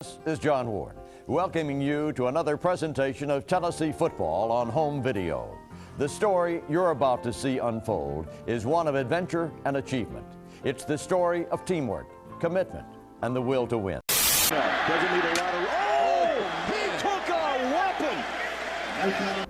This is John Ward, welcoming you to another presentation of Tennessee football on home video. The story you're about to see unfold is one of adventure and achievement. It's the story of teamwork, commitment, and the will to win. Doesn't need a lot of... Oh! He took a weapon!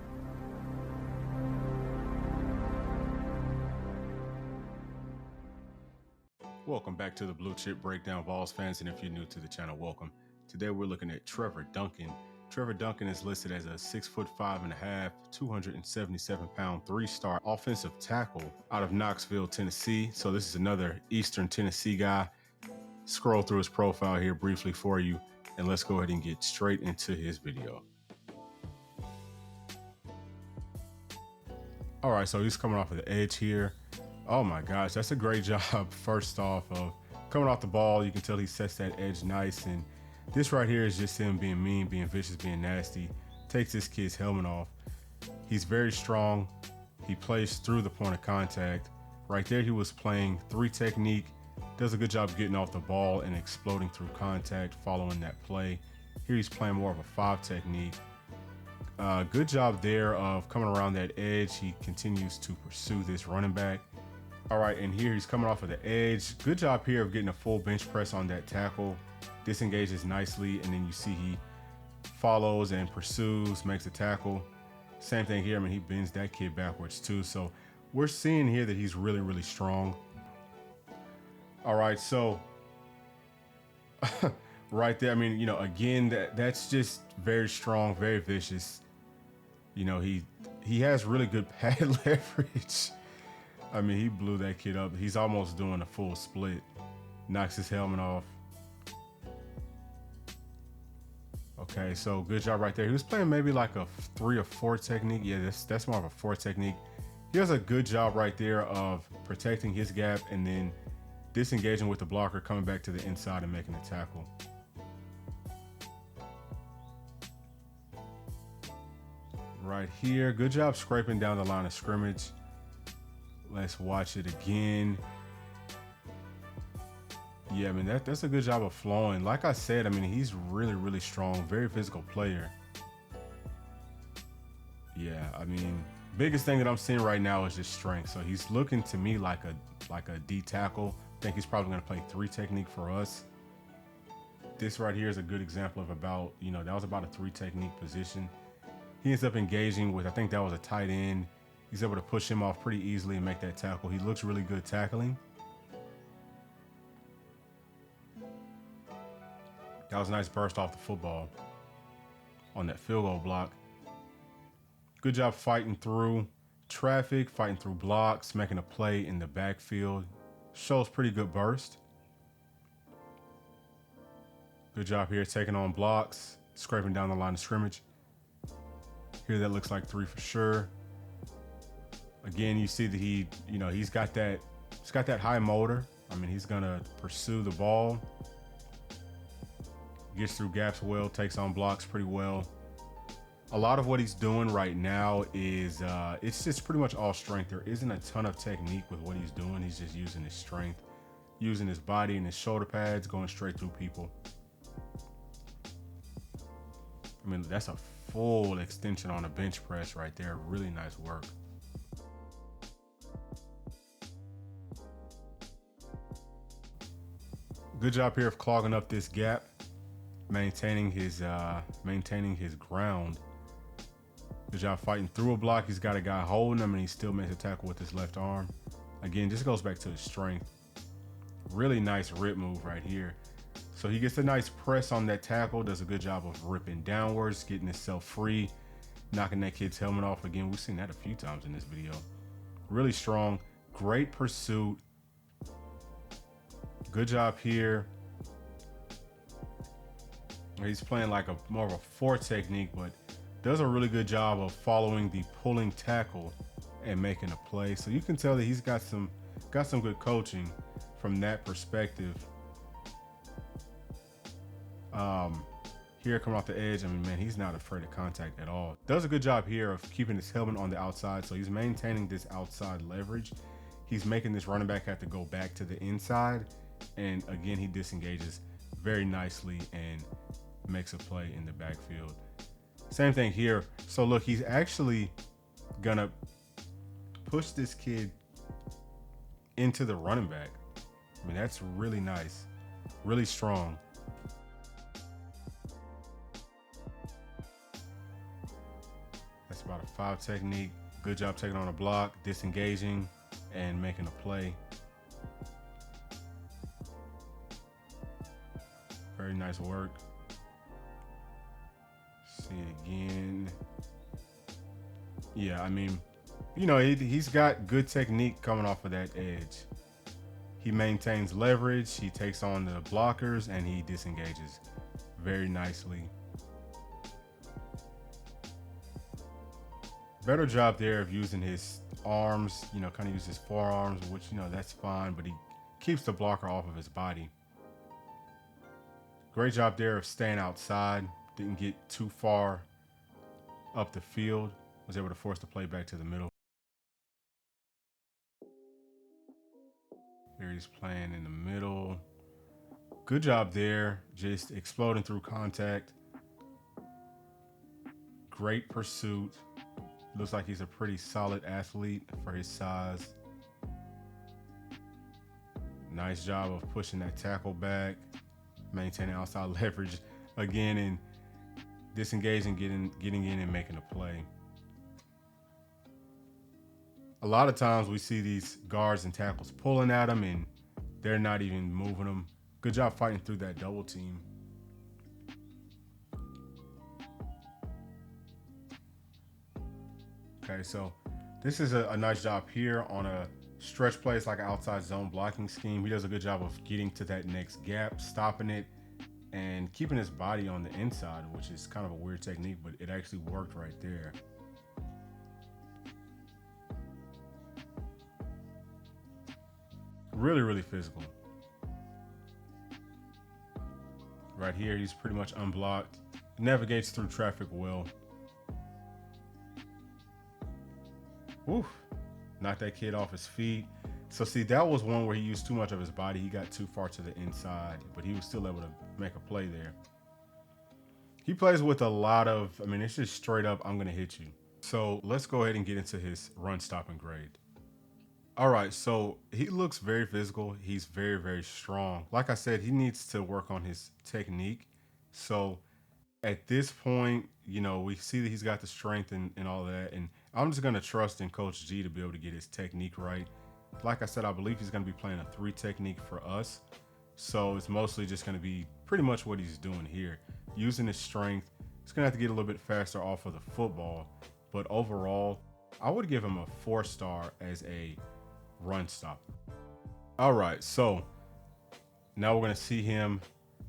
Welcome back to the Blue Chip Breakdown, Vols fans, and if you're new to the channel, welcome. Today we're looking at Trevor Duncan. Trevor Duncan is listed as a 6'5.5", 277-pound, 3-star offensive tackle out of Knoxville, Tennessee. So this is another Eastern Tennessee guy. Scroll through his profile here briefly for you, and let's go ahead and get straight into his video. All right, so he's coming off of the edge here. Oh my gosh, that's a great job first off of coming off the ball. You can tell he sets that edge nice, and this right here is just him being mean, being vicious, being nasty. Takes this kid's helmet off. He's very strong. He plays through the point of contact. Right there he was playing 3 technique. Does a good job getting off the ball and exploding through contact following that play. Here he's playing more of a 5 technique. Good job there of coming around that edge. He continues to pursue this running back. All right, and here he's coming off of the edge. Good job here of getting a full bench press on that tackle. Disengages nicely, and then you see he follows and pursues, makes a tackle. Same thing here. I mean, he bends that kid backwards too. So we're seeing here that he's really, really strong. All right, so right there, I mean, you know, again, that's just very strong, very vicious. You know, he has really good pad leverage. I mean, he blew that kid up. He's almost doing a full split. Knocks his helmet off. Okay, so good job right there. He was playing maybe like a 3 or 4 technique. Yeah, that's more of a 4 technique. He does a good job right there of protecting his gap and then disengaging with the blocker, coming back to the inside and making a tackle. Right here, good job scraping down the line of scrimmage. Let's watch it again. Yeah, I mean, that's a good job of flowing. Like I said, I mean, he's really, really strong, very physical player. Yeah, I mean, biggest thing that I'm seeing right now is just strength. So he's looking to me like a D tackle. I think he's probably gonna play 3 technique for us. This right here is a good example of about, you know, that was about a 3 technique position. He ends up engaging with, I think that was a tight end. He's able to push him off pretty easily and make that tackle. He looks really good tackling. That was a nice burst off the football on that field goal block. Good job fighting through traffic, fighting through blocks, making a play in the backfield. Shows pretty good burst. Good job here taking on blocks, scraping down the line of scrimmage. Here that looks like 3 for sure. Again, you see that he's got that high motor. I mean, he's gonna pursue the ball. Gets through gaps well, takes on blocks pretty well. A lot of what he's doing right now is it's just pretty much all strength. There isn't a ton of technique with what he's doing. He's just using his strength, using his body and his shoulder pads, going straight through people. I mean, that's a full extension on a bench press right there. Really nice work. Good job here of clogging up this gap, maintaining his ground. Good job fighting through a block. He's got a guy holding him and he still makes a tackle with his left arm. Again, this goes back to his strength. Really nice rip move right here. So he gets a nice press on that tackle, does a good job of ripping downwards, getting himself free, knocking that kid's helmet off. Again, we've seen that a few times in this video. Really strong, great pursuit. Good job here. He's playing like more of a 4 technique, but does a really good job of following the pulling tackle and making a play. So you can tell that he's got some good coaching from that perspective. Here coming off the edge, I mean, man, he's not afraid of contact at all. Does a good job here of keeping his helmet on the outside. So he's maintaining this outside leverage. He's making this running back have to go back to the inside. And again, he disengages very nicely and makes a play in the backfield. Same thing here. So look, he's actually gonna push this kid into the running back. I mean, that's really nice, really strong. That's about a 5 technique. Good job taking on a block, disengaging, and making a play. Very nice work. See it again. Yeah, I mean, you know, he's got good technique coming off of that edge. He maintains leverage, he takes on the blockers, and he disengages very nicely. Better job there of using his arms, you know, kind of use his forearms, which, you know, that's fine, but he keeps the blocker off of his body. Great job there of staying outside, didn't get too far up the field, was able to force the play back to the middle. Here he's playing in the middle. Good job there, just exploding through contact. Great pursuit. Looks like he's a pretty solid athlete for his size. Nice job of pushing that tackle back, maintaining outside leverage again, and disengaging, getting in and making a play. A lot of times we see these guards and tackles pulling at them and they're not even moving them. Good job fighting through that double team. Okay, so this is a nice job here on a stretch play. It's like an outside zone blocking scheme. He does a good job of getting to that next gap, stopping it, and keeping his body on the inside, which is kind of a weird technique, but it actually worked right there. Really, really physical. Right here, he's pretty much unblocked. Navigates through traffic well. Oof. Knocked that kid off his feet. So see, that was one where he used too much of his body. He got too far to the inside, but he was still able to make a play there. He plays with a lot of, I mean, it's just straight up, I'm going to hit you. So let's go ahead and get into his run stopping grade. All right, so he looks very physical. He's very, very strong. Like I said, he needs to work on his technique. So at this point, you know, we see that he's got the strength and all that. And I'm just going to trust in Coach G to be able to get his technique right. Like I said, I believe he's going to be playing a 3 technique for us. So it's mostly just going to be pretty much what he's doing here. Using his strength. He's going to have to get a little bit faster off of the football. But overall, I would give him a 4-star as a run stopper. All right, so now we're going to see him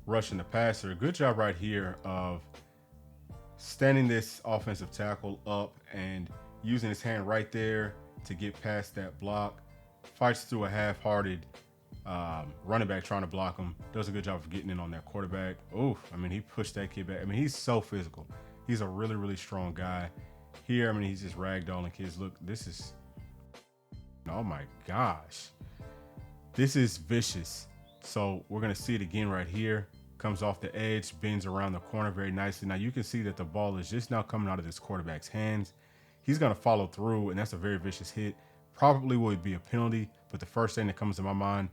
rushing the passer. Good job right here of standing this offensive tackle up and using his hand right there to get past that block. Fights through a half-hearted running back trying to block him. Does a good job of getting in on that quarterback. Oof, I mean, he pushed that kid back. I mean, he's so physical. He's a really, really strong guy. Here, I mean, he's just ragdolling kids. Look, this is, oh my gosh. This is vicious. So we're going to see it again right here. Comes off the edge, bends around the corner very nicely. Now you can see that the ball is just now coming out of this quarterback's hands. He's going to follow through, and that's a very vicious hit. Probably would be a penalty, but the first thing that comes to my mind,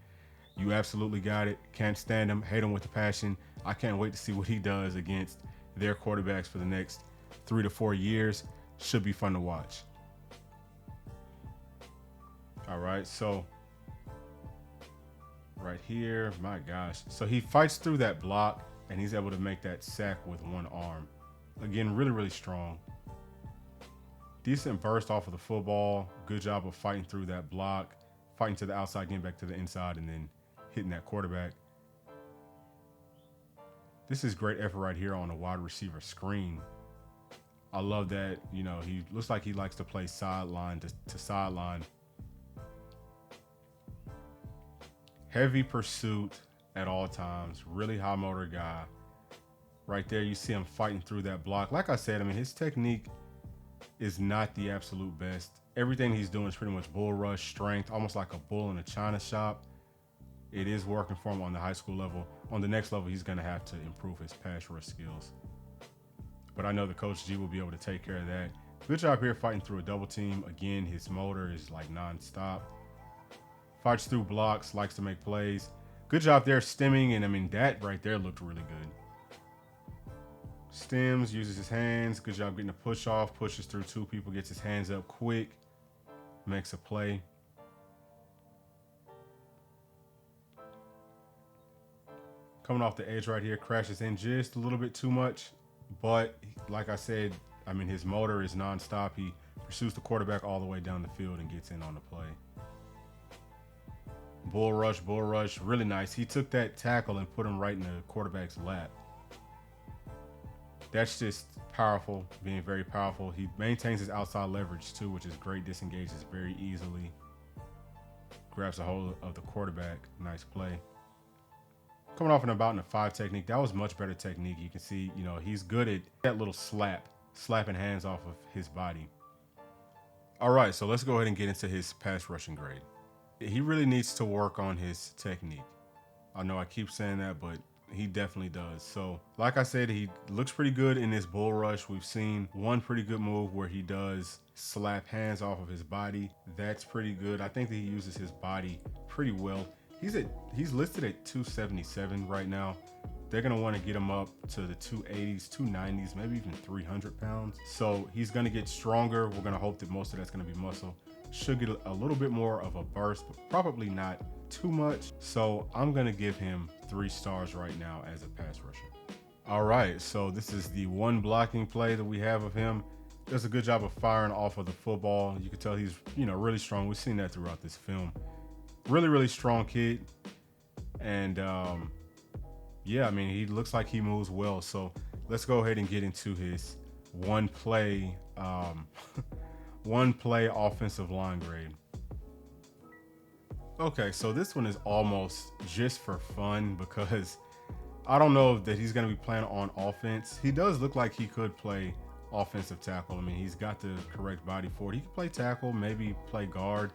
you absolutely got it. Can't stand him, hate him with a passion. I can't wait to see what he does against their quarterbacks for the next 3 to 4 years. Should be fun to watch. All right, so right here, my gosh. So he fights through that block, and he's able to make that sack with one arm. Again, really, really strong. Decent burst off of the football. Good job of fighting through that block, fighting to the outside, getting back to the inside, and then hitting that quarterback. This is great effort right here on a wide receiver screen. I love that, you know, he looks like he likes to play sideline to sideline. Heavy pursuit at all times. Really high motor guy. Right there, you see him fighting through that block. Like I said, I mean, his technique is not the absolute best. Everything he's doing is pretty much bull rush strength, almost like a bull in a china shop. It is working for him on the high school level. on the next level, he's going to have to improve his pass rush skills. But I know the Coach G will be able to take care of that. Good job here fighting through a double team. Again, his motor is like nonstop. Fights through blocks, likes to make plays. Good job there stemming, and I mean, that right there looked really good. Stems, uses his hands. Good job getting a push off, pushes through two people, gets his hands up quick, makes a play. Coming off the edge right here, crashes in just a little bit too much. But like I said, I mean, his motor is nonstop. He pursues the quarterback all the way down the field and gets in on the play. Bull rush, really nice. He took that tackle and put him right in the quarterback's lap. That's just powerful, being very powerful. He maintains his outside leverage too, which is great. Disengages very easily. Grabs a hold of the quarterback. Nice play. Coming off and about in a 5 technique. That was much better technique. You can see, you know, he's good at that little slapping hands off of his body. All right, so let's go ahead and get into his pass rushing grade. He really needs to work on his technique. I know I keep saying that, but he definitely does. So like I said, he looks pretty good in this bull rush. We've seen one pretty good move where he does slap hands off of his body. That's pretty good. I think that he uses his body pretty well. He's listed at 277 right now. They're gonna want to get him up to the 280s, 290s, maybe even 300 pounds. So he's gonna get stronger. We're gonna hope that most of that's gonna be muscle. Should get a little bit more of a burst, but probably not too much. So I'm gonna give him 3 stars right now as a pass rusher. All right, so this is the one blocking play that we have of him. Does a good job of firing off of the football. You can tell he's, you know, really strong. We've seen that throughout this film. Really strong kid. And yeah, I mean, he looks like he moves well. So let's go ahead and get into his one play offensive line grade. Okay, so this one is almost just for fun because I don't know that he's going to be playing on offense. He does look like he could play offensive tackle. I mean, he's got the correct body for it. He could play tackle, maybe play guard.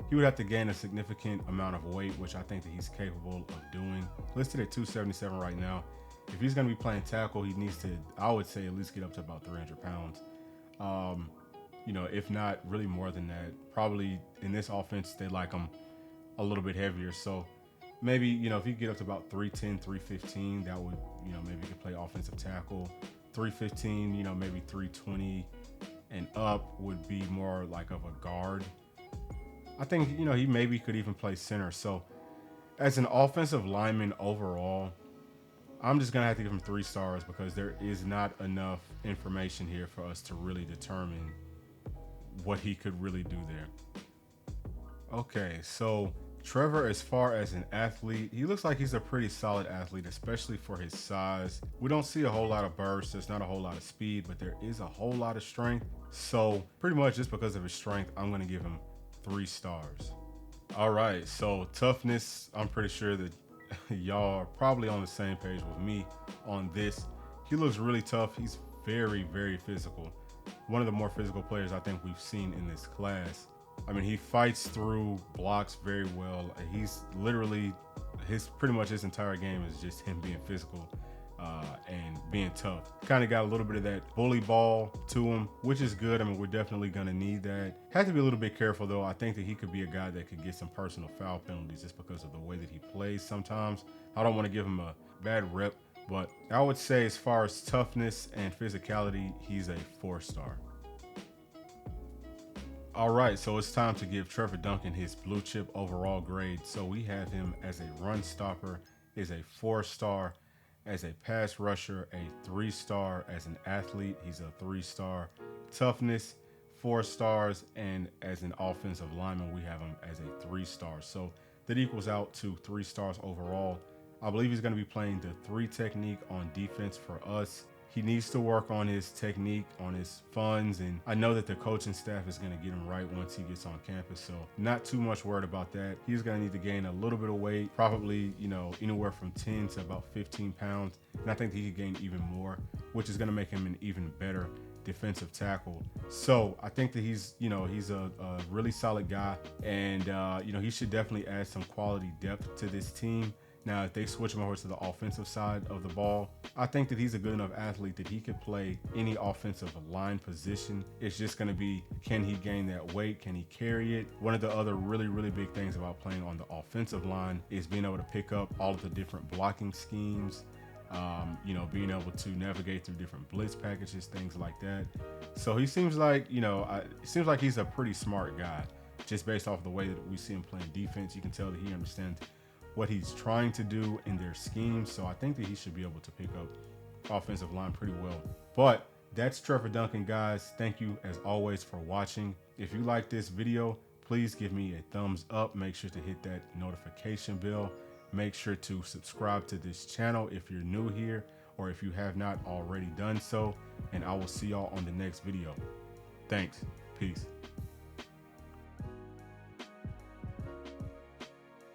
He would have to gain a significant amount of weight, which I think that he's capable of doing. Listed at 277 right now. If he's going to be playing tackle, he needs to, I would say, at least get up to about 300 pounds. You know, if not really more than that. Probably in this offense, they like him a little bit heavier. So maybe, you know, if you get up to about 310, 315, that would, you know, maybe you could play offensive tackle. 315, you know, maybe 320 and up would be more like of a guard. I think, you know, he maybe could even play center. So as an offensive lineman overall, I'm just going to have to give him 3 stars because there is not enough information here for us to really determine what he could really do there. Okay, so Trevor, as far as an athlete, he looks like he's a pretty solid athlete, especially for his size. We don't see a whole lot of burst. There's not a whole lot of speed, but there is a whole lot of strength. So pretty much just because of his strength, I'm going to give him 3 stars. All right, so toughness, I'm pretty sure that y'all are probably on the same page with me on this. He looks really tough. He's very physical. One of the more physical players I think we've seen in this class. I mean, he fights through blocks very well. He's literally, pretty much his entire game is just him being physical and being tough. Kind of got a little bit of that bully ball to him, which is good. I mean, we're definitely going to need that. Have to be a little bit careful, though. I think that he could be a guy that could get some personal foul penalties just because of the way that he plays sometimes. I don't want to give him a bad rep, but I would say as far as toughness and physicality, he's a 4-star. All right, so it's time to give Trevor Duncan his blue chip overall grade. So we have him as a run stopper, is a 4-star, as a pass rusher, a 3-star, as an athlete, he's a 3-star, toughness, 4 stars, and as an offensive lineman, we have him as a 3-star. So that equals out to 3 stars overall. I believe he's going to be playing the 3 technique on defense for us. He needs to work on his technique, on his funds, and I know that the coaching staff is going to get him right once he gets on campus, so not too much worried about that. He's going to need to gain a little bit of weight, probably, you know, anywhere from 10 to about 15 pounds, and I think that he could gain even more, which is going to make him an even better defensive tackle. So I think that he's a really solid guy, and, you know, he should definitely add some quality depth to this team. Now, if they switch him over to the offensive side of the ball, I think that he's a good enough athlete that he could play any offensive line position. It's just going to be, can he gain that weight? Can he carry it? One of the other really, really big things about playing on the offensive line is being able to pick up all of the different blocking schemes, you know, being able to navigate through different blitz packages, things like that. So he seems like, you know, it seems like he's a pretty smart guy. Just based off the way that we see him playing defense, you can tell that he understands what he's trying to do in their scheme. So I think that he should be able to pick up offensive line pretty well. But that's Trevor Duncan, guys. Thank you as always for watching. If you like this video, please give me a thumbs up. Make sure to hit that notification bell. Make sure to subscribe to this channel if you're new here or if you have not already done so. And I will see y'all on the next video. Thanks. Peace.